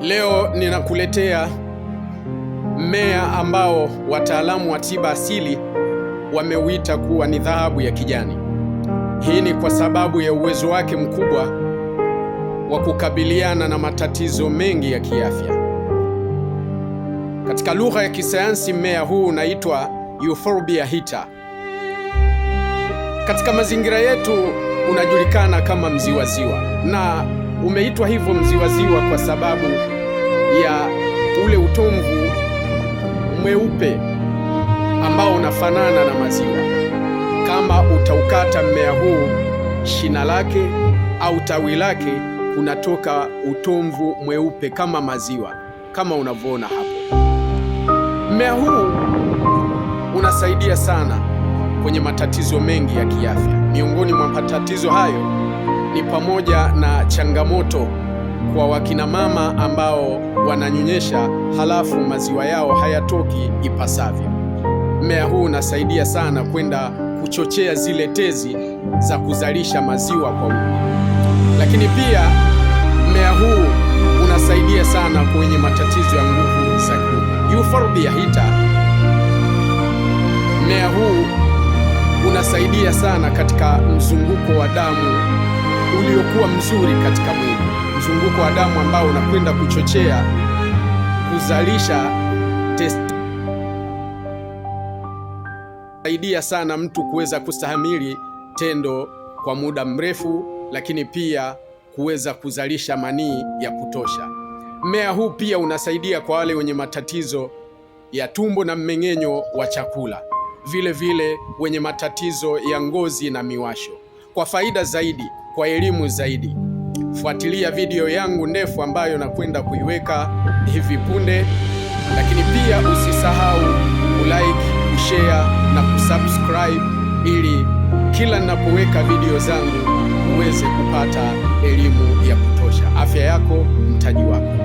Leo ninakuletea mmea ambao wataalamu wa tiba asili wameuita kuwa ni dhahabu ya kijani. Hii ni kwa sababu ya uwezo wake mkubwa wa kukabiliana na matatizo mengi ya kiafya. Katika lugha ya kisayansi, mmea huu unaitwa Euphorbia hitta. Katika mazingira yetu unajulikana kama mziwaziwa, na umeitwa hivyo mziwaziwa kwa sababu ya ule utomvu mweupe ambao unafanana na maziwa. Kama utaukata mmea huu, shina lake au tawi lake kunatoka utomvu mweupe kama maziwa, kama unavyoona hapo. Mmea huu unasaidia sana kwenye matatizo mengi ya kiafya. Miongoni mwa matatizo hayo ni pamoja na changamoto kwa wakina mama ambao wananyonyesha halafu maziwa yao hayatoki ipasavyo. Mmea huu unasaidia sana kwenda kuchochea zile tezi za kuzalisha maziwa kwa wingi. Lakini pia mmea huu unasaidia sana kwenye matatizo ya nguvu za kiume. Euphorbia hitta, mmea huu unasaidia sana katika mzunguko wa damu uliokuwa mzuri katika mwili, mzunguko wa damu ambao unakwenda kuchochea kuzalisha saidia sana mtu kuweza kustahimili tendo kwa muda mrefu, lakini pia kuweza kuzalisha manii ya kutosha. Mmea huu pia unasaidia kwa wale wenye matatizo ya tumbo na mmeng'enyo wa chakula, vile vile wenye matatizo ya ngozi na miwasho. Kwa faida zaidi, kwa elimu zaidi, fuatilia video yangu ndefu ambayo nakwenda kuiweka hivi punde, lakini pia usisahau kulike, kushare na kusubscribe ili kila ninapoweka video zangu uweze kupata elimu ya kutosha. Afya yako mtaji wako.